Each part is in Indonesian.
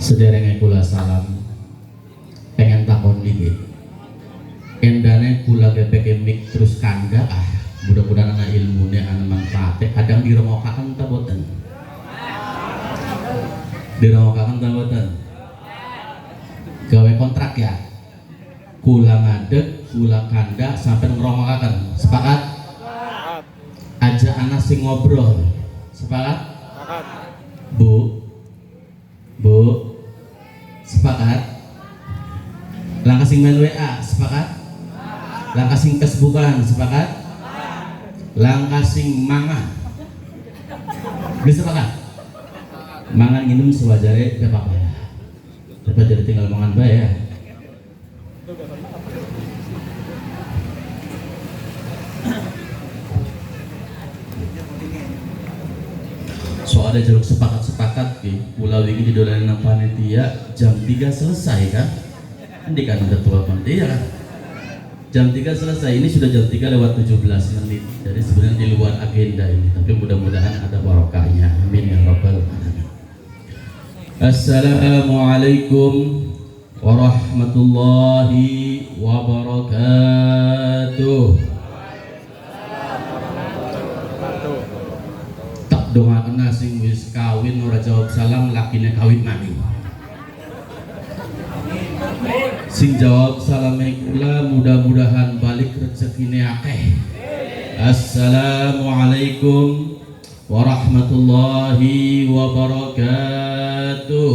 Sederenge kula salam pengen takon dikit endane kula gepeke mik terus kanda mudah-mudahan ana ilmune ana manfaate kadang diremokaken ta boten gawe kontrak ya kula ngadeg kula kanda sampai ngeromokaken sepakat aja ana sing ngobrol sepakat Bu sepakat langkah sing main WA sepakat langkah sing Facebookan sepakat langkah sing mangan bisa sepakat mangan minum sewajare gak apa-apa ya tapi jadi tinggal mangan bae ya soalnya jaluk sepakat-sepakat pulau ini didolarin nang panitia jam 3 selesai kan ini kan ada tua panitia kan jam 3 selesai ini sudah jam 3 lewat 17 menit jadi sebenarnya di luar agenda ini tapi mudah-mudahan ada barokahnya amin ya rabbal alamin. Assalamualaikum warahmatullahi wabarakatuh. Doa kena sing wis kawin ora jawab salam lakine kawin maneh. Sing jawab salame kula mudah-mudahan balik rezekine akeh. Assalamualaikum warahmatullahi wabarakatuh.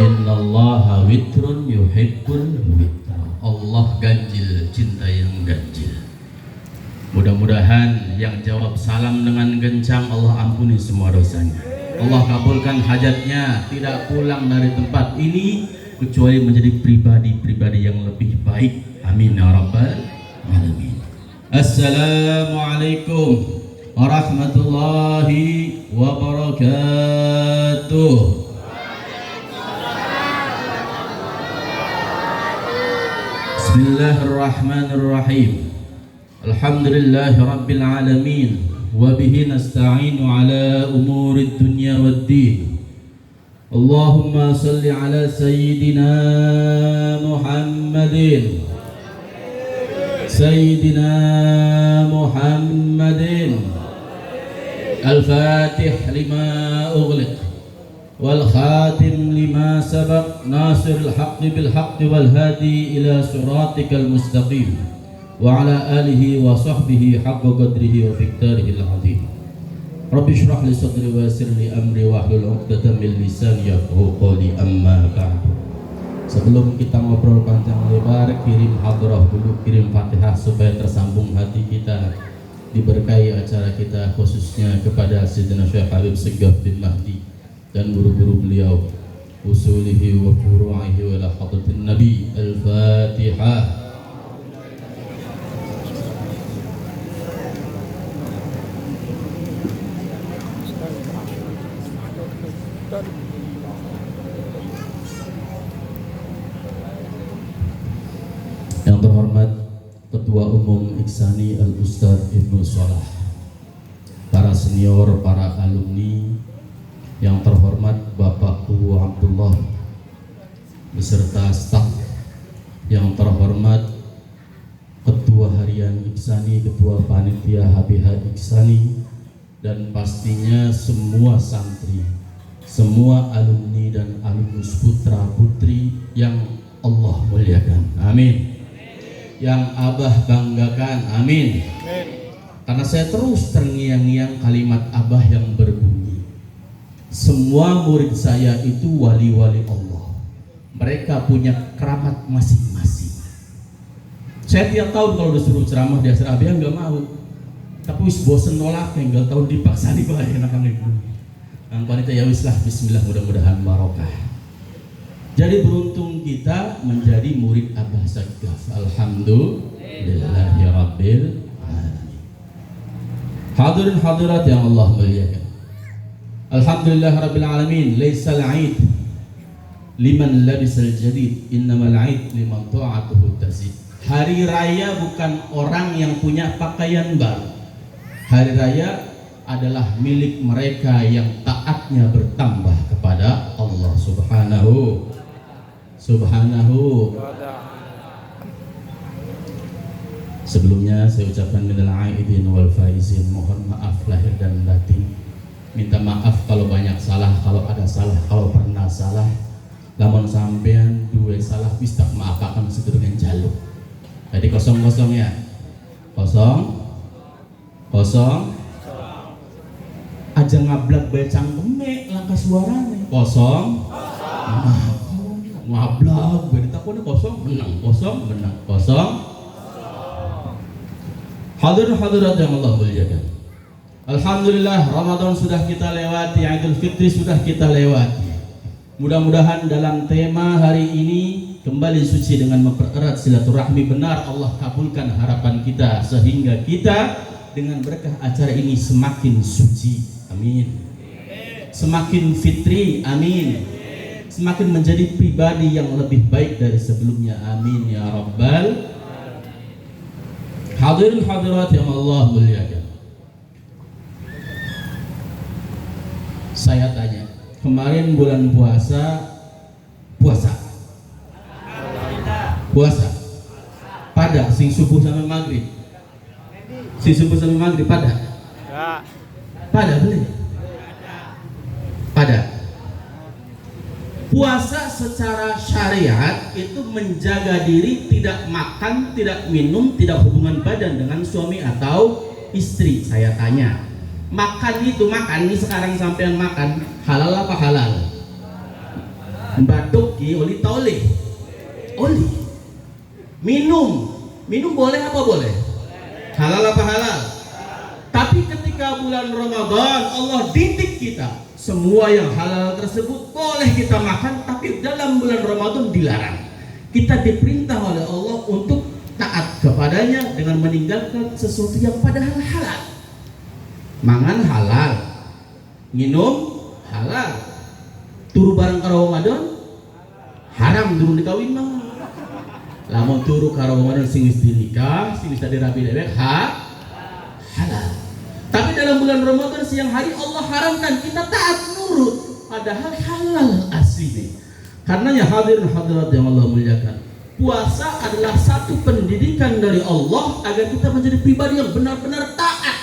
Innallaha witrun yuhibbul witra. Allah ganjil cinta yang ganjil. Mudah-mudahan yang jawab salam dengan kencang Allah ampuni semua dosanya. Allah kabulkan hajatnya, tidak pulang dari tempat ini kecuali menjadi pribadi-pribadi yang lebih baik. Amin ya rabbal alamin. Assalamualaikum warahmatullahi wabarakatuh. Bismillahirrahmanirrahim. Alhamdulillahi rabbil alamin wa bihi nasta'inu ala umuri dunya waddin. Allahumma salli ala sayyidina Muhammadin al-fatih lima ughliq wal khatim lima sabaq nasiril haqqi bil haqqi wal hadi ila siratikal mustaqim wa ala alihi wa sahbihi haqqa qadrihi wa miqdarihi al-azim. Rabbi shrah li sadri wa yassir li amri wa hlul 'uqdatam min lisani yafqahu qawli amma ba'du. Sebelum kita ngobrol panjang lebar, kirim hadrah dulu, kirim Fatihah supaya tersambung hati kita, diberkahi acara kita, khususnya kepada Sayyidina Syekh Habib Segaf bin Mahdi dan guru-guru beliau, usulihi wa furu'ihi wa ila hadratin Nabi. Al-Fatihah. Yang terhormat Ketua Umum Iksani Al-Ustadz Ibnu Shalah, para senior, para alumni, yang terhormat Bapak Abu Abdullah beserta staf, yang terhormat Ketua Harian Iksani, Ketua Panitia HBH Iksani, dan pastinya semua santri, semua alumni dan alumnus putra putri yang Allah muliakan, amin. Yang Abah banggakan, amin. Karena saya terus terngiang-ngiang kalimat Abah yang berbunyi, semua murid saya itu wali-wali Allah, mereka punya keramat masing-masing. Saya tiap tahun kalau disuruh ceramah di acara Abah nggak mau, tapi wis bosen nolak, tinggal tahun dipaksa dibayar enakan ibu. Ang panitia ya wis lah, bismillah, mudah-mudahan barokah. Jadi beruntung kita menjadi murid Abah Segaf. Alhamdulillahi rabbil alamin. Hadirin hadirat yang Allah muliakan, alhamdulillah rabbil alamin. Laisal 'aid liman labisal jadid, innamal 'aid liman ta'atuhu tazid. Hari raya bukan orang yang punya pakaian baru. Hari raya adalah milik mereka yang taatnya bertambah kepada Allah Subhanahu. Sebelumnya saya ucapkan minal aidin wal faizin, mohon maaf lahir dan batin. Minta maaf kalau banyak salah, kalau ada salah, kalau pernah salah. Lamun sampean dua salah wis tak maafaken sedurunge jaluk. Jadi kosong-kosong ya. Kosong. Aja ngablak bae cangkeme langkah suarane. Kosong. Ngablak bae ditakone kosong menang, kosong menang, kosong. Hadirin hadirat yang Allah muliakan. Alhamdulillah Ramadan sudah kita lewati, Idul Fitri sudah kita lewati. Mudah-mudahan dalam tema hari ini kembali suci dengan mempererat silaturahmi benar, Allah kabulkan harapan kita sehingga kita dengan berkah acara ini semakin suci, amin. Semakin fitri, amin. Semakin menjadi pribadi yang lebih baik dari sebelumnya, amin ya rabbal. Hadirin hadirat yang Allah muliakan. Saya tanya, kemarin bulan puasa pada sing subuh sampai maghrib, pada boleh pada puasa secara syariat itu menjaga diri, tidak makan, tidak minum, tidak hubungan badan dengan suami atau istri. Saya tanya, makan ini sekarang sampean makan halal apa halal? Batuk ki oli taoleh. Oli. Minum boleh apa boleh? Halal apa halal? Tapi ketika bulan Ramadan Allah didik kita, semua yang halal tersebut boleh kita makan, tapi dalam bulan Ramadan dilarang. Kita diperintah oleh Allah untuk taat kepadanya dengan meninggalkan sesuatu yang padahal halal. Mangan halal, minum halal, turu bareng karo Ramadan haram, durung dikawin mah. Lamun turu karo Ramadan sing wis dinikah, sing wis dirabi dewek halal. Tapi dalam bulan Ramadan siang hari Allah haramkan, kita taat nurut, padahal halal aslinya. Karenanya hadirin hadirat yang Allah muliakan, puasa adalah satu pendidikan dari Allah agar kita menjadi pribadi yang benar-benar taat.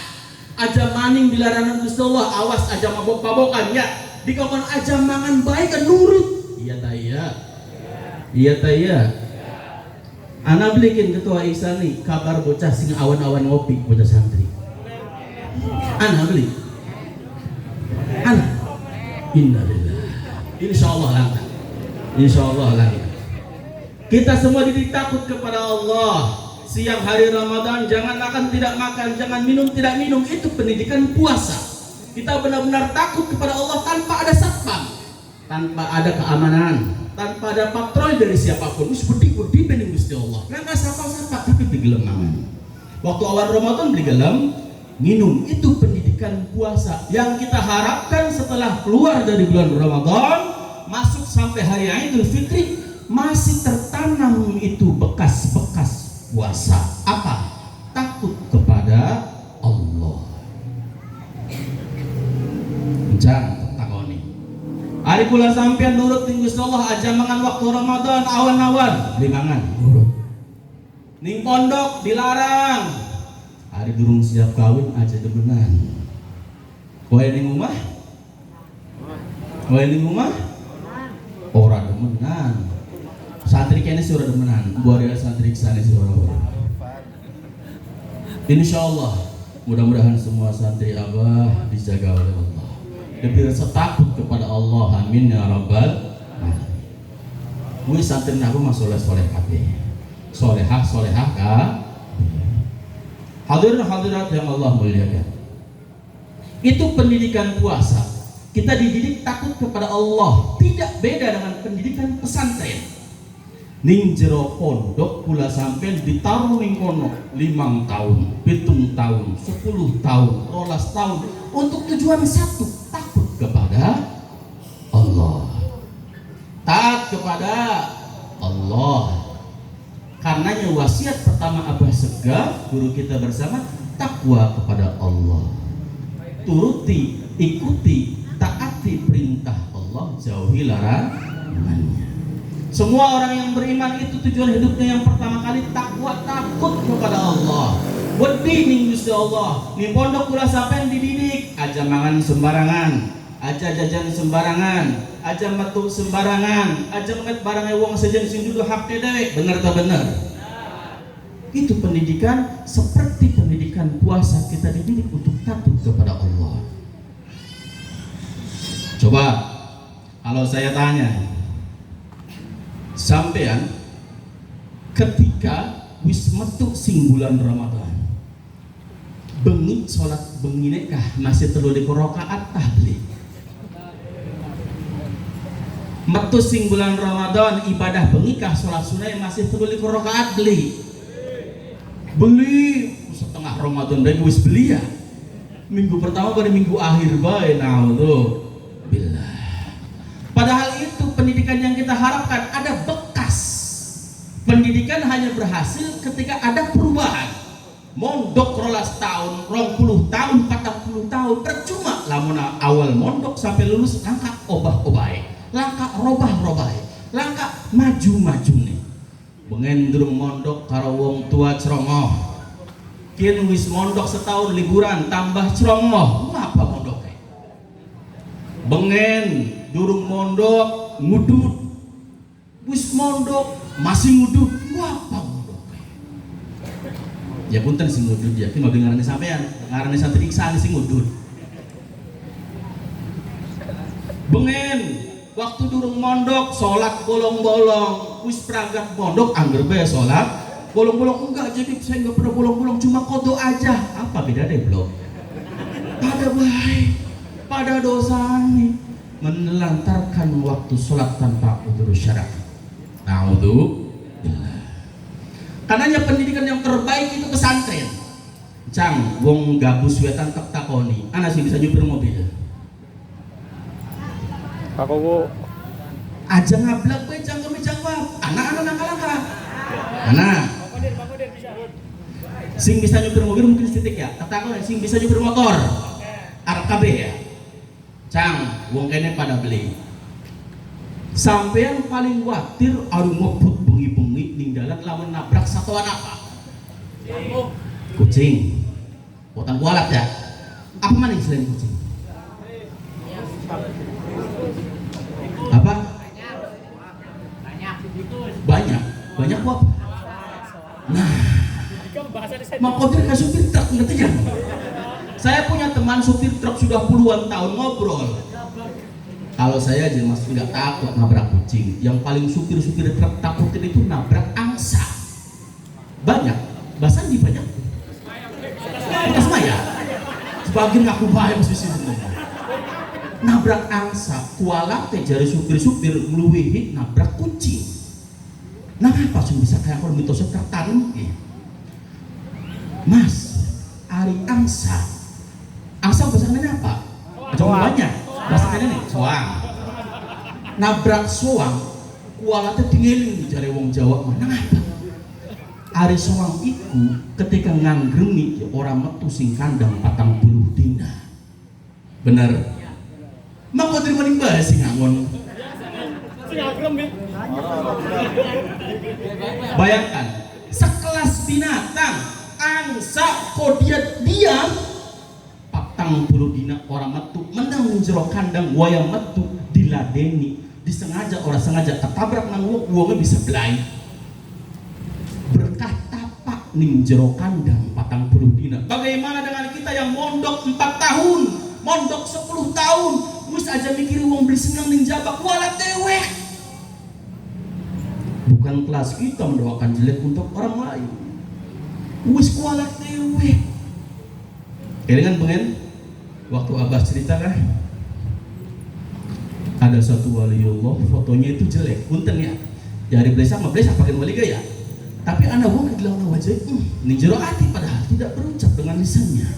Aja maning dilarangan Gusti Allah, awas aja mabok-mabokan ya. Dikongkon aja mangan baik kan nurut. Iya ta iya. Iya ta iya. Ana belikin ketua Ihsan nih kabar bocah sing awan-awan ngopi, bocah santri. Ana beli. Ana. Innalillah. Insyaallah langka. Insyaallah langka. Kita semua dididik takut kepada Allah. Siang hari Ramadan jangan makan tidak makan, jangan minum tidak minum, itu pendidikan puasa. Kita benar-benar takut kepada Allah tanpa ada satpam, tanpa ada keamanan, tanpa ada patroli dari siapapun. Wis budi bening Gusti Allah. Nggak sapa-sapa tapi digelem mangan. Waktu awal Ramadan digelem minum, itu pendidikan puasa yang kita harapkan setelah keluar dari bulan Ramadan masuk sampai hari Idul Fitri masih tertanam itu bekas-bekas puasa. Apa? Takut kepada Allah. Jangan takoni. Ari kula sampean nurut ning Gusti Allah aja mangan waktu Ramadan awan-awan dimangan nurut. Ning pondok dilarang. Ari durung siap kawin aja demenan. Kowe ning omah? Kowe ning omah? Ora demenan. Santri kene sih ora demenan, buat santri kesana sih ora. Insyaallah, mudah-mudahan semua santri Abah dijaga oleh Allah. Lebih rasa takut kepada Allah, amin ya rabbal alamin. Kuwi santri aku mah soleh-soleh kabeh. Solehah ka. Hadirin hadirat yang Allah muliakan. Itu pendidikan puasa. Kita dididik takut kepada Allah, tidak beda dengan pendidikan pesantren. Ning jero pondok kula sampean ditaruh ning kono 5 tahun, 7 tahun, 10 tahun, 12 tahun untuk tujuan satu, takut kepada Allah. Taat kepada Allah. Karenanya wasiat pertama Abah Segaf guru kita bersama, takwa kepada Allah. turuti, ikuti, taati perintah Allah, jauhi larangannya. Semua orang yang beriman itu tujuan hidupnya yang pertama kali takwa, takut kepada Allah. Wedi ning Gusti Allah. Ning pondok kula sampean dididik, aja mangan sembarangan, aja jajan sembarangan, aja metu sembarangan, aja ngemet barang wong sejen sing dudu haknya dewe. Bener ta bener? Itu pendidikan seperti pendidikan puasa, kita dididik untuk takut kepada Allah. Coba kalau saya tanya, sampean ketika wis metu sing bulan Ramadan, bengi sholat bengi nekah masih perlu dikorokaat tah beli? Metu sing bulan Ramadan ibadah bengi kah sholat sunai masih perlu dikorokaat beli? Beli setengah Ramadan dan wis beli ya. Minggu pertama pada minggu akhir bae tuh. Billah. Padahal itu pendidikan yang kita harapkan ada bekas. Pendidikan hanya berhasil ketika ada perubahan. Mondok rolas tahun, 20 tahun, 40 tahun percuma lamun awal mondok sampai lulus langkah obah-obahe, langkah robah-robahe, langkah maju-maju nih. Mengendrung mondok karo wong tua ceromoh, kien wis mondok setahun liburan tambah ceromoh, apa mondoknya? Bengen durung mondok ngudut, wis mondok masih ngudut, apa mondoknya? Ya punten sing ngudut ya, ki mabeng ngarani sampean, ngarani santri iksan sing ngudut. Bengen waktu durung mondok sholat bolong-bolong, wis perangkat mondok angger bae sholat bolong-bolong. Enggak, jadi saya enggak pernah bolong-bolong, cuma kodo aja. Apa beda deh belum? Pada baik, pada dosa nih menelantarkan waktu sholat tanpa udzur syar'i. Naudzubillah. Karenanya pendidikan yang terbaik itu pesantren. Cang, wong gabus wetan tak takoni, ana sih bisa nyupir mobil. Aku Aja ngablak gue jangka jawab. Anak-anak nakal-nakal. Anak. Sing bisa nyupir mobil mungkin titik ya. Katakan sing bisa nyupir motor. Arab KB ya. Cang, wong kene pada beli. Sampean paling watir aru ngebut bengi-bengi ning dalan lamun nabrak satuan apa? Kucing. Botan kualat ya. Apa maning selain kucing? Apa? Banyak apa? Nah, mau kotir ke supir truk ngerti kan? Saya punya teman supir truk sudah puluhan tahun ngobrol. Kalau saya aja masih nggak takut nabrak kucing. Yang paling supir truk takutin itu nabrak angsa. Banyak, bahkan di banyak. Bukan semua ya. Sebagian aku bayang sisi sebenarnya. Nabrak angsa, kualat teh jari supir meluwihi nabrak kucing. Nah apa sih bisa kayak kalau mitosnya tertanam? Mas, ari angsa bahasa Indonesia apa? Macam banyak. Bahasa Indonesia nih, soang. Nabrak soang, kualatnya dingeling jari wong Jawa mana apa? Ari soang iku ketika nganggremi orang metu sing kandang 40 dina. Bener. Mak kau terima nih bahas sih ngangon. Bayangkan sekelas binatang angsa kok dia diam 40 dina orang metu menang jero kandang wayang metu diladeni disengaja orang sengaja ketabrak nang wongnya bisa belai berkah tapak ning jero kandang 40 dina. Bagaimana dengan kita yang mondok 4 tahun, mondok 10 tahun, wis aja mikir wong beli seneng ning jabak wala tewek. Bukan kelas kita mendoakan jelek untuk orang lain. Wis kuala tewek. Kelingan pengen waktu Abah cerita kan? Ada satu waliullah fotonya itu jelek, punten ya. Dari blesak mah blesak pakai wali gaya. Tapi anak wong dilawan wajah, ning jero ati padahal tidak berucap dengan lisannya.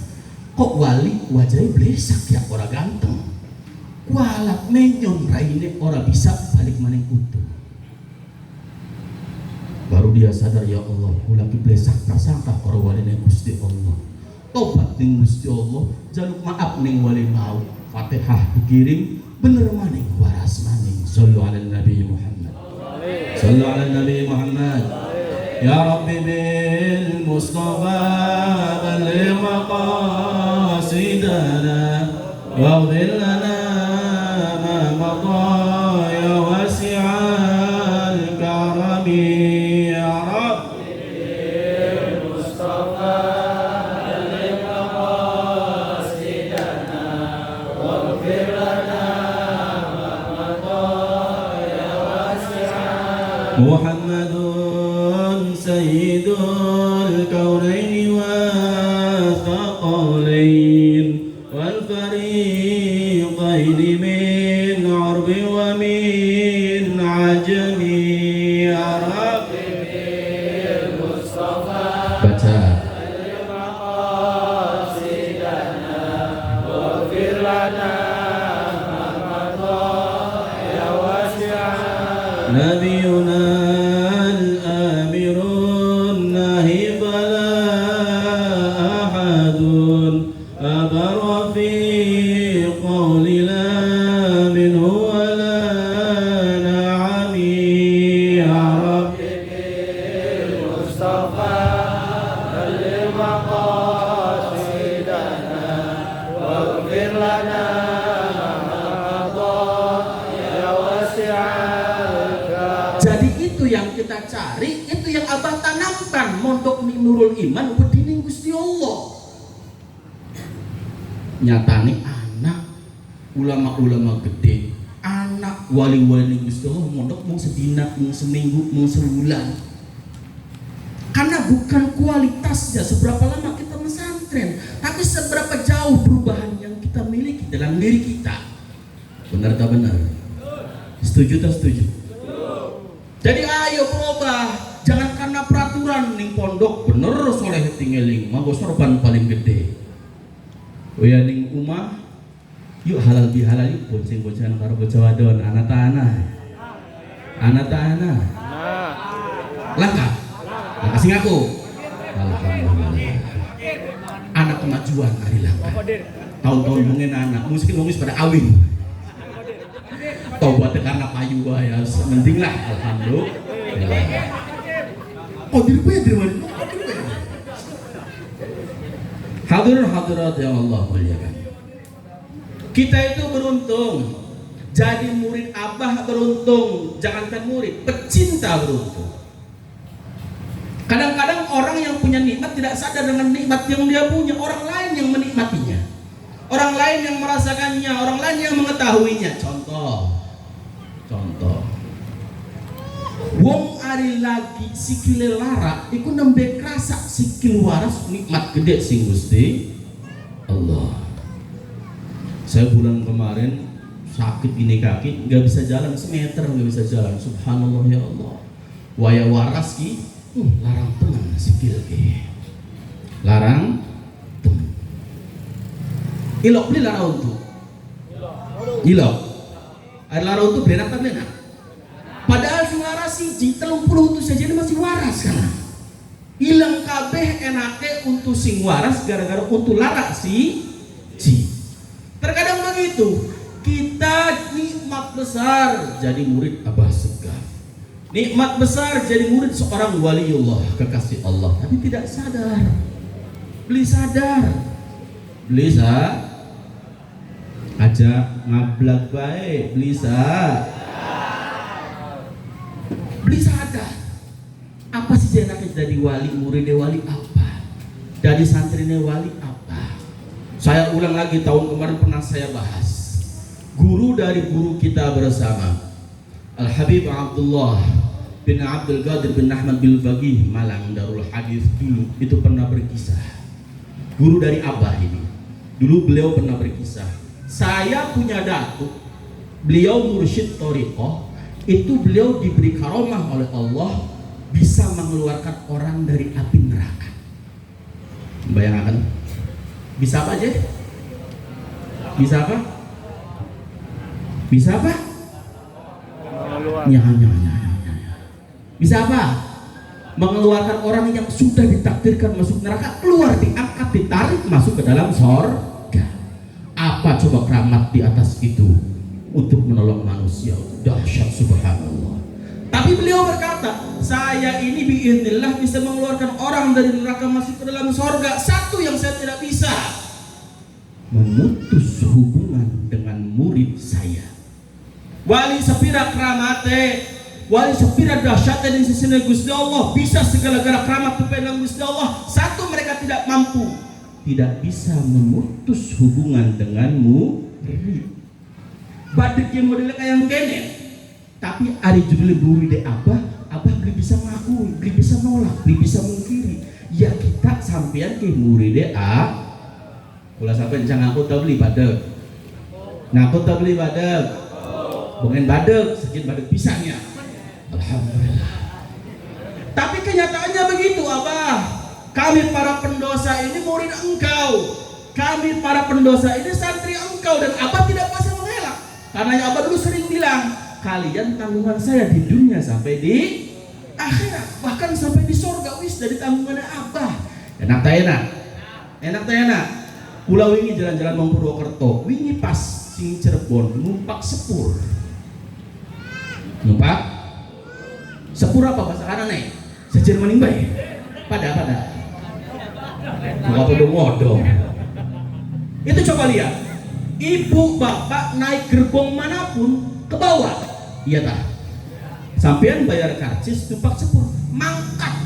Kok wali wajahnya blesak ya, ora ganteng. Kualat menyon raine ora bisa balik maning utuh. Baru dia sadar, ya Allah, ulaki blesak prasangka orang walina Gusti Allah. tobat ning Gusti Allah, jaluk maaf ning wali mau. Fatihah dikirim bener maning waras maning. Sallu ala Nabi Muhammad. Sallu ala Nabi Muhammad. Ya Rabbi bil Mustafa balligh maqasidana waghfir lana ma madha ya wasi'al karami ya Rabbi bil Mustafa balligh maqasidana waghfir lana ma madha ya wasi'al Muhammadun sayyidul kaunaini والثقلين والفريقين من عرب ومن عجم يا ربي بالمصطفى baca مقاصدنا واغفر لنا ما مضى يا واسع نبينا الآمر الناهي فلا أحد أبر في قول لا منه ولا نعم يا ربي بالمصطفى بلغ مقاصدنا واغفر لنا ما مضى يا واسع الكرم. Jadi itu yang kita cari, itu yang Abah tanamkan mondok Nurul Iman bedining Gusti Allah. Nyatane anak ulama-ulama gede, anak wali-wali Gusti Allah mondok mau sedina, mau seminggu, mau sebulan. Karena bukan kualitasnya seberapa lama kita mesantren, tapi seberapa jauh perubahan yang kita miliki dalam diri kita. Benar tak benar? Setuju tak setuju? Jadi ayo berubah. Jangan karena peraturan ning pondok bener soleh tinggaling, manggo sorban paling gede. Oya ning umah, yuk halal bihalal yuk bonceng boncengan karo bocah wadon, anak tanah. Langkah. Kasih ngaku. Alhamdulillah. Anak kemajuan hari langkah. Tahun-tahun mungkin anak, mungkin pada awin. Tobat karena payu ya, penting lah. Alhamdulillah. Oh diri gue dari mana? Hadirin hadirat yang Allah muliakan. Kita itu beruntung. Jadi murid Abah beruntung. Jangankan murid, pecinta beruntung. Kadang-kadang orang yang punya nikmat tidak sadar dengan nikmat yang dia punya. Orang lain yang menikmatinya, orang lain yang merasakannya, orang lain yang mengetahuinya. Contoh wong ari lagi sikile lara iku nembe krasa sikil waras nikmat gede sing Gusti Allah. Saya bulan kemarin sakit ini kaki, nggak bisa jalan semeter, nggak bisa jalan. Subhanallah ya Allah. Waya waras ki, larang tenang sikil ki. Larang tenang. Ilok beli larang untuk. Ilok. Ada larang untuk benak tak benak. Padahal si waras siji 30 itu saja ini masih waras kan. Hilang kabeh enake untuk sing waras gara-gara untuk larak si. Terkadang begitu. Kita nikmat besar jadi murid Abah Segaf. Nikmat besar jadi murid seorang waliullah, kekasih Allah, tapi tidak sadar. Beli sadar. Beli aja ngablak baik, beli sadar. Apa sih jenaknya jadi wali, muridnya wali apa? Dari santrinya wali apa? Saya ulang lagi, tahun kemarin pernah saya bahas. Guru dari guru kita bersama, Al-Habib Abdullah bin Abdul Qadir bin Ahmad bin Faqih Malang Darul Hadis dulu itu pernah berkisah. Guru dari Abah ini. Dulu beliau pernah berkisah. Saya punya datuk, beliau mursyid thariqah. Itu beliau diberi karomah oleh Allah bisa mengeluarkan orang dari api neraka. Bayangkan, bisa apa aja? Bisa apa? Bisa apa? Ya. Bisa apa? mengeluarkan orang yang sudah ditakdirkan masuk neraka, keluar, diangkat, ditarik masuk ke dalam sorga. Apa coba keramat di atas itu untuk menolong manusia? Dahsyat, subhanallah. Tapi beliau berkata, saya ini biiznillah bisa mengeluarkan orang dari neraka masuk ke dalam sorga. Satu yang saya tidak bisa, memutus hubungan dengan murid saya. Wali sepira keramate, wali sepira dahsyatnya di sisi Gusti Allah, bisa segala-gala keramat kepada Gusti Allah. Satu, mereka tidak mampu, tidak bisa memutus hubungan dengan murid. Badik yang modelnya kayak kene, tapi ada judul murid abah beli bisa ngaku, beli bisa nolak, beli bisa mengkiri. Ya kita sampean ke murid Kula sampean jangan ngaku tak beli badek, ngaku tak beli badek. Bukan badek, sekian badek pisangnya. Alhamdulillah. Tapi kenyataannya begitu, Abah. Kami para pendosa ini murid engkau. Kami para pendosa ini santri engkau, dan Abah tidak bisa mengelak. Karena Abah dulu sering bilang, kalian tanggungan saya di dunia sampai di akhirat, bahkan sampai di surga wis dari tanggungannya Abah. Enak tayana. Kula wingi jalan-jalan mau Purwokerto, wingi pas sing Cirebon numpak sepur. Numpak sepur apa bahasa kanan nih? Sejer maning bae. Pada. Buka podong modong. Itu coba lihat. Ibu bapak naik gerbong manapun ke bawah. Iya tak? Sampean bayar karcis numpak sepur, mangkat.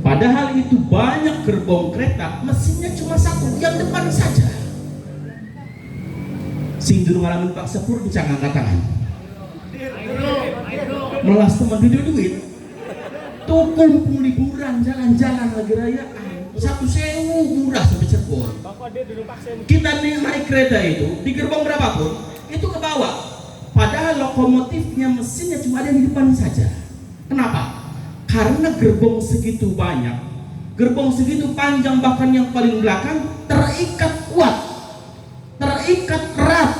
Padahal itu banyak gerbong kereta, mesinnya cuma satu, yang depan saja. Sing durung ngalamin numpak sepur dicang angkat tangan. Melas teman video duit, tuh kumpul liburan, jalan-jalan lagi rayaan, 1.000 murah sampai Cirebon. Kita naik kereta itu di gerbong berapapun itu ke bawah, padahal lokomotifnya mesinnya cuma ada di depan saja. Kenapa? Karena gerbong segitu banyak, gerbong segitu panjang, bahkan yang paling belakang terikat kuat, terikat erat.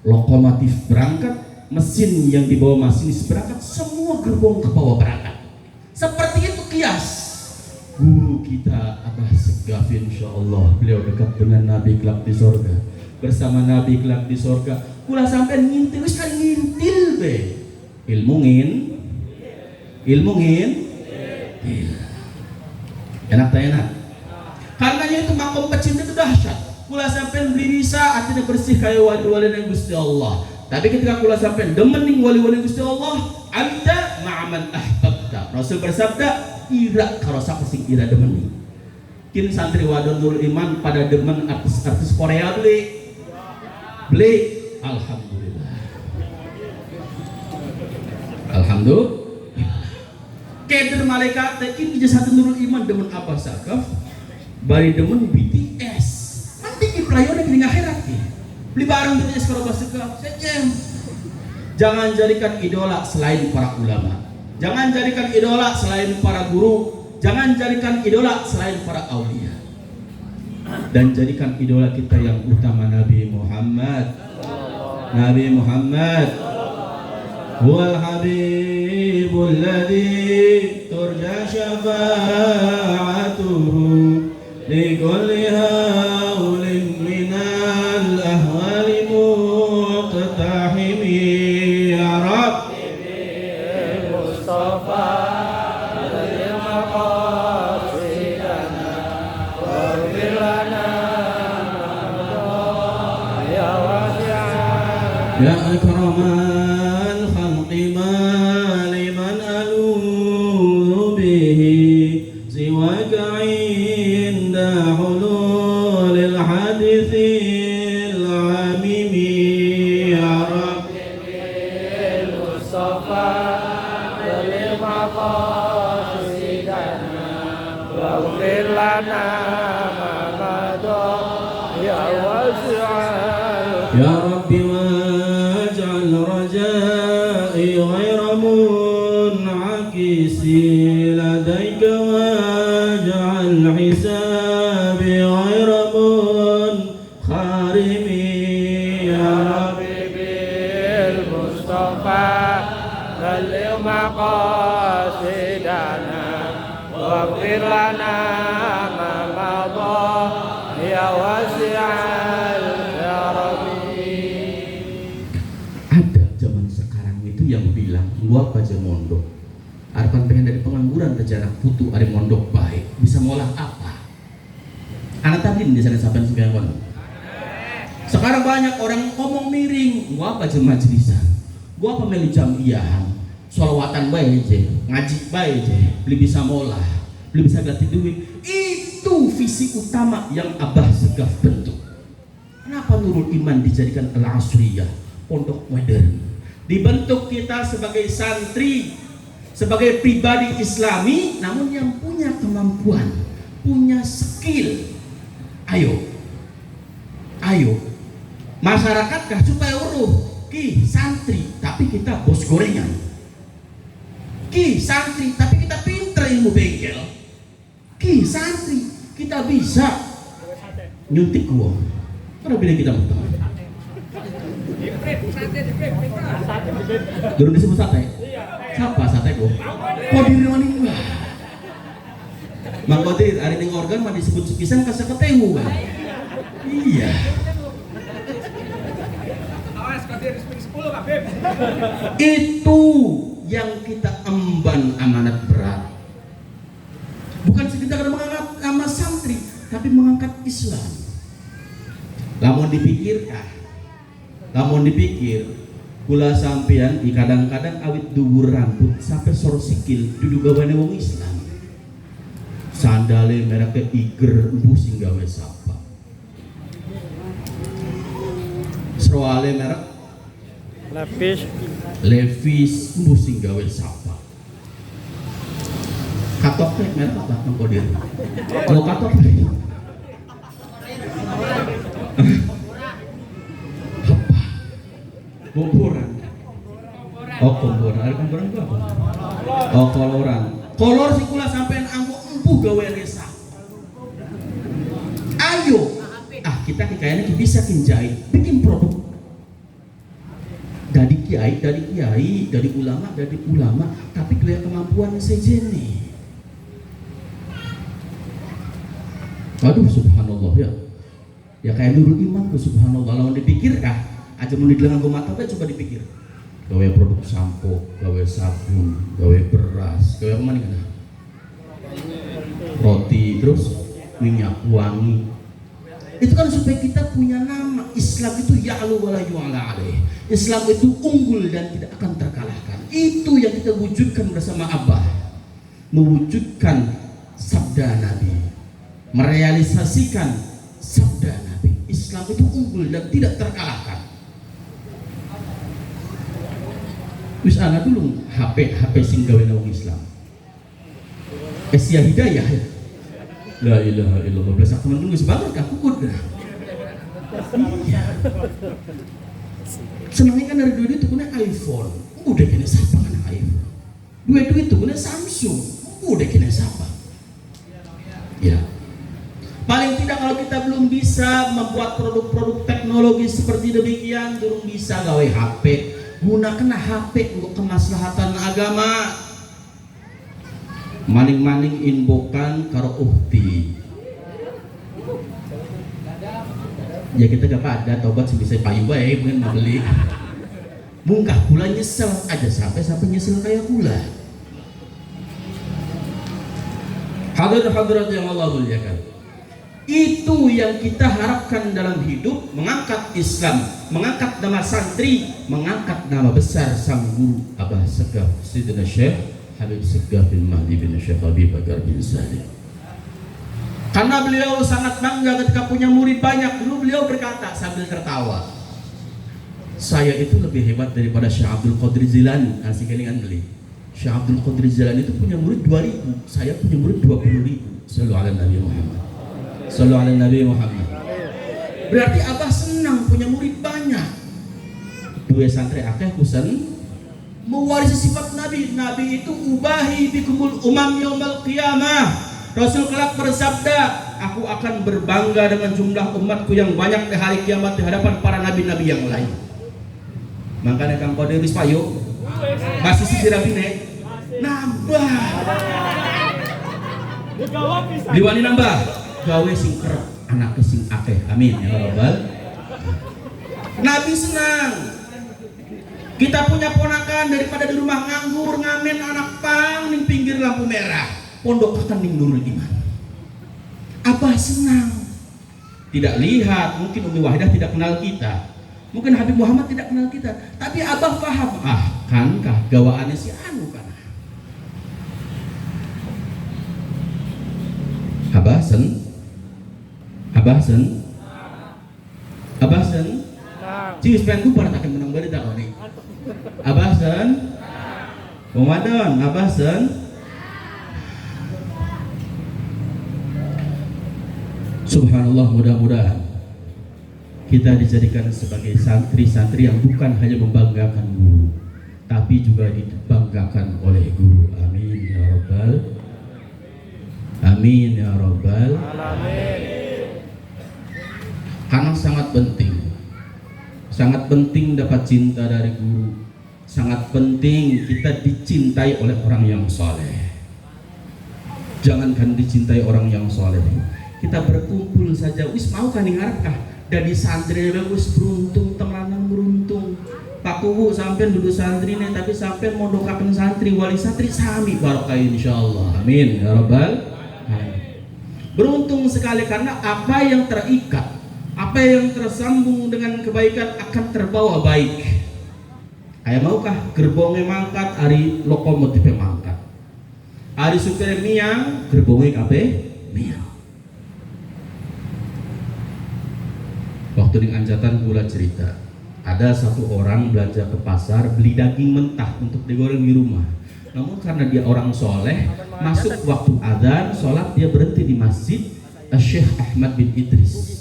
Lokomotif berangkat, mesin yang dibawa masinis berangkat, semua gerbong ke bawah berangkat. Seperti itu kias. Guru kita Abah Segaf, insyaallah beliau dekat dengan Nabi kelak di sorga. Bersama Nabi kelak di sorga, kula sampai ngintil, wis kan ngintil be. Ilmu ngin. Enak tak enak? Karenanya itu makom pecinta itu dahsyat. Kula sampai beli bisa artinya bersih kayak wali-wali yang Gusti Allah. Tapi ketika kula sampai demening wali-wali Gusti Allah, anta ma'aman ahbabta. Rasul bersabda, ira karo sapa sing ira demening. Kin santri wadon Nurul Iman pada demen artis-artis Korea beli. Alhamdulillah. Keder malaikat ini jasa Nurul Iman demen apa sakaf, bari demen BTS. Nanti di pelayanan di akhirat nih. Beli barang BTS kalau sakaf, sejen. Jangan jadikan idola selain para ulama. Jangan jadikan idola selain para guru. Jangan jadikan idola selain para aulia. Dan jadikan idola kita yang utama Nabi Muhammad. Nabi Muhammad huwal habibul ladzi turja syafa'atuhu li kulli haulin minal ahwali muqtahimi ya Rabbi Mustafa lil maqasidana waghfir lana ya wasi'a ya akramal khalqi ma liman alu bihi siwaka inda hululil hadithil amimi ya Rabbi bil Mustafa lil maqasidana waghfir lana ma madha ya wasi'a ya Rabbi waj'al raja'i ghayra mun'akisi ladaika waj'al hisabi ghayra munkharimi ya Rabbi bil Mustafa balligh maqasidana واغفر لنا ما مضى يا واسع الكرم. Ada zaman sekarang itu yang bilang gua apa aja mondok. Harapan pengen dari pengangguran ke jarak putu ada mondok baik. Bisa ngolah apa? Anak tadi di sana sampai sembilan kon. Sekarang banyak orang ngomong miring. Gua apa aja majlisan. Gua apa melu jamiahan. Sholawatan baik aja, ngaji baik aja, beli bisa ngolah, beli bisa ganti duit. Itu visi utama yang Abah Segaf bentuk. Kenapa Nurul Iman dijadikan al-asriyah, pondok modern? Dibentuk kita sebagai santri, sebagai pribadi Islami, namun yang punya kemampuan, punya skill. Ayo, masyarakat supaya uruh, ki santri, tapi kita bos gorengan. Ki santri, tapi kita pinter ilmu bengkel. Ki santri, kita bisa nyuntik uang. Mana bilang kita mau Gerung disebut sate? Siapa sate kok? Kok diri wani gua? Mang Kodir, hari ini organ mah disebut sepisan kasih ketemu kan? Iya. Itu yang kita emban amanat berat. Bukan sekedar mengangkat nama santri, tapi mengangkat Islam. Lamun dipikir, kula sampean di kadang-kadang awit dhuwur rambut sampai sor sikil dudu gawane wong Islam. Sandale mereke Iger embu sing gawe sapa. Sroale merek Levis embu sing gawe sapa. Katok teh merek apa Mang Kodir? Lo katok teh. Apa? Komporan. Oh komporan, ada komporan itu apa? Oh koloran. Kolor sih kula sampean ambu embu gawe resa. Ayo, kita kayaknya bisa kinjai, bikin produk. Dari kiai, dari ulama, tapi dua kemampuan sejene. Aduh subhanallah ya. Ya kayak Nurul Iman tuh subhanallah. Lawan dipikir aja mau digelengan ke mata coba dipikir. Gawe produk sampo, gawe sabun, gawe beras, gawe apa mana kan? Roti, terus minyak wangi. Itu kan supaya kita punya nama. Islam itu ya'lu wa la yu'ala alaih. Islam itu unggul dan tidak akan terkalahkan. Itu yang kita wujudkan bersama Abah. Mewujudkan sabda Nabi, merealisasikan sabda Nabi. Islam itu unggul dan tidak terkalahkan. Wis ana dulu HP sing gawe wong Islam. Asia Hidayah ya. La ilaha illallah. Belas aku menunggu sebanget aku kuda. Iya. Senangnya kan dari duit itu punya iPhone. Udah kena siapa kan iPhone. Duit itu punya Samsung. Udah kena siapa. Ya. Paling tidak kalau kita belum bisa membuat produk-produk teknologi seperti demikian, belum bisa gawe HP. Gunakan HP untuk kemaslahatan agama. Maning-maning inbokan karo uhti. Ya kita gak ada tobat sih bisa payu bae mungkin mau beli. Mungkah gula nyesel aja sampai nyesel kayak gula. Hadirat yang Allah muliakan. Itu yang kita harapkan dalam hidup, mengangkat Islam, mengangkat nama santri, mengangkat nama besar sang guru Abah Segaf Sayyidina Syekh Habib Segaf bin Mahdi bin Syekh Habib Bakar bin Salim. Karena beliau sangat bangga ketika punya murid banyak. Dulu beliau berkata sambil tertawa, saya itu lebih hebat daripada Syekh Abdul Qadir Jilani. Asik kelingan beli. Syekh Abdul Qadir Jilani itu punya murid 2000, saya punya murid 20.000. Sallallahu alaihi Nabi Muhammad. Sallallahu alaihi Nabi Muhammad. Berarti Abah senang punya murid banyak. Dua santri akeh kusen mewarisi sifat Nabi. Nabi itu ubahi bikumul umam yaumal qiyamah. Rasul kelak bersabda, aku akan berbangga dengan jumlah umatku yang banyak di hari kiamat di hadapan para nabi-nabi yang lain. Makanya Kang Kodir wis payu masih sisi rabine nambah. Liwani nambah gawe sing kerep anak sing akeh. Amin ya rabbal. Nabi senang kita punya ponakan daripada di rumah nganggur ngamen anak pang ning pinggir lampu merah pondok akan ning Nurul Iman. Abah senang. Tidak lihat, mungkin Umi Wahidah tidak kenal kita, mungkin Habib Muhammad tidak kenal kita, tapi Abah paham, kankah gawaannya si anu kan. Abah sen cius pengen kubar tak menang bari tak nih. Abah sen Ramadan, Abah sen Subhanallah, mudah-mudahan kita dijadikan sebagai santri-santri yang bukan hanya membanggakan guru, tapi juga dibanggakan oleh guru. Amin ya rabbal. Amin ya rabbal. Karena sangat penting dapat cinta dari guru, sangat penting kita dicintai oleh orang yang soleh. Jangankan dicintai orang yang soleh, kita berkumpul saja wis mau kan ngarepkah dari santri wis beruntung temenan beruntung. Pak Kuwu sampean duduk santri nih tapi sampean mondokaken santri wali santri sami barokah insyaallah. Amin ya rabbal. Beruntung sekali karena apa yang terikat, apa yang tersambung dengan kebaikan akan terbawa baik. Aya maukah gerbongnya mangkat ari lokomotifnya mangkat. Ari supir miang gerbongnya kabeh miang. Waktu di Anjatan gula cerita, ada satu orang belanja ke pasar beli daging mentah untuk digoreng di rumah. Namun karena dia orang soleh, masuk waktu adzan sholat dia berhenti di masjid Syekh Ahmad bin Idris.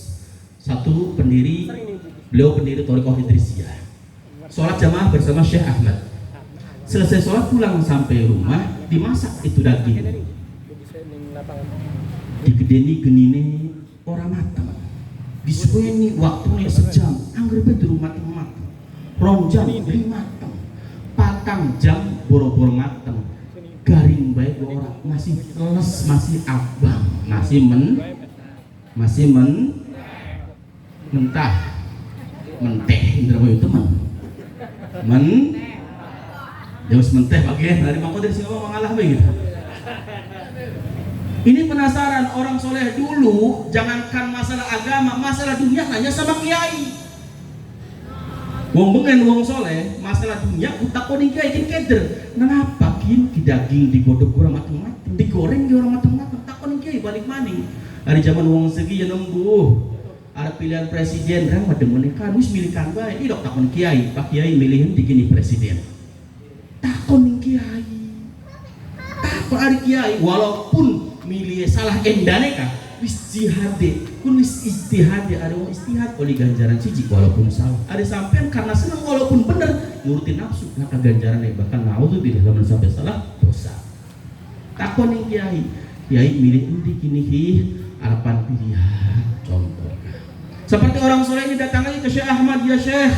Beliau pendiri Thariqah Idrisiyah. Sholat jamaah bersama Syekh Ahmad. Selesai sholat pulang sampai rumah dimasak itu daging. Digedeni genine orang matang. Disuweni waktunya sejam, anggrepnya di rumah teman, ronjam beli matang, patang jam boro-boro matang, garing baik orang masih les, masih abang, masih mentah, menteh, indra boy teman, jauh menteh bagian dari mangkok dari sini mengalah begitu. Ini penasaran orang soleh dulu, jangankan masalah agama, masalah dunia nanya sama kiai. Wong bengen wong soleh, masalah dunia utakoni kiai kin keder. Kenapa kin daging digodok orang mateng-mateng, digoreng di orang mateng-mateng, takoni kiai balik maning. Hari zaman wong segi ya nembuh. Ada pilihan presiden, kan mademen kan wis milikan bae. Idok takon kiai, Pak Kiai milihin digini presiden. Takon kiai. Takon ari kiai walaupun milih salah endane kah istihade kun istihade ada mau istihad oleh ganjaran siji walaupun salah ada sampean karena senang walaupun bener nurutin nafsu maka ganjaran bahkan naudzubillah lamun sampai salah dosa. Takon ning kiai milih endi kini harapan pilihan contoh seperti orang soleh ini datang lagi ke Syekh Ahmad, ya Syekh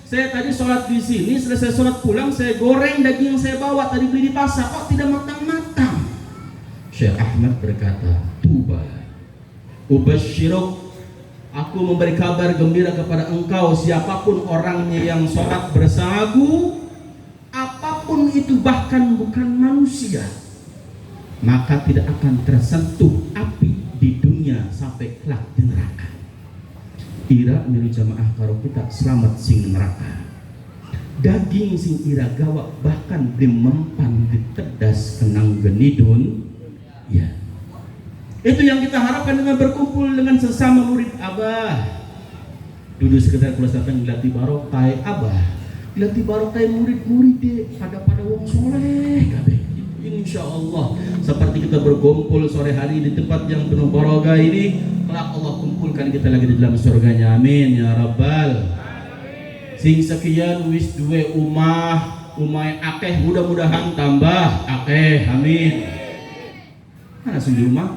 saya tadi sholat di sini selesai sholat pulang saya goreng daging saya bawa tadi beli di pasar kok tidak matang-matang. Syekh Ahmad berkata, Tuba, ubasyiruk, aku memberi kabar gembira kepada engkau siapapun orangnya yang sholat bersamaku, apapun itu bahkan bukan manusia, maka tidak akan tersentuh api di dunia sampai kelak di neraka. Ira milu jamaah karo kita selamat sing neraka. Daging sing ira gawa bahkan dimempan ditedas kenang genidun. Ya, itu yang kita harapkan dengan berkumpul dengan sesama murid Abah. Duduk sekedar kula sampean dilatih barokai Abah, dilatih barokai murid-murid pada wong soleh kabeh. Insyaallah seperti kita berkumpul sore hari di tempat yang penuh barokah ini, kelak Allah kumpulkan kita lagi di dalam surganya. Amin ya rabbal. Sing sekian wis duwe umah akeh, mudah-mudahan tambah akeh. Amin. Langsung di rumah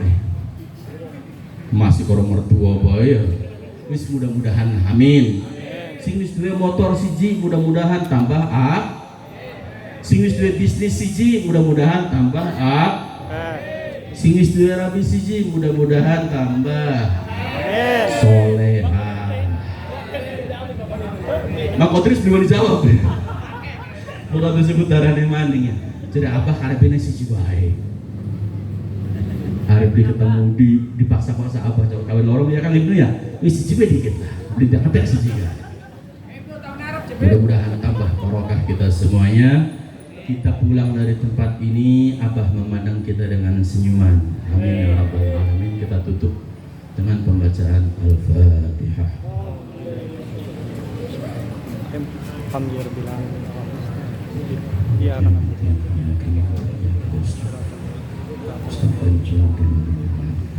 masih korong mertua bae wis mudah-mudahan amin. Sing wis duwe motor siji mudah-mudahan tambah sing wis duwe bisnis siji mudah-mudahan tambah Sing istri rabi siji mudah-mudahan tambah soleha. Mak Kotris belum dijawab. Bukan disebut darahnya maning ya. Jadi apa karepina siji bae. Harap ketemu dipaksa-paksa apa coba kawin lorong ya kan ibnu ya. Wis siji bae dikit lah. Beli dapat siji kan. Mudah-mudahan tambah barokah kita semuanya. Kita pulang dari tempat ini, Abah memandang kita dengan senyuman. Amin ya rabbal alamin. Kita tutup dengan pembacaan Al-Fatihah. Alhamdulillah. Iya kan. Astagfirullahaladzim.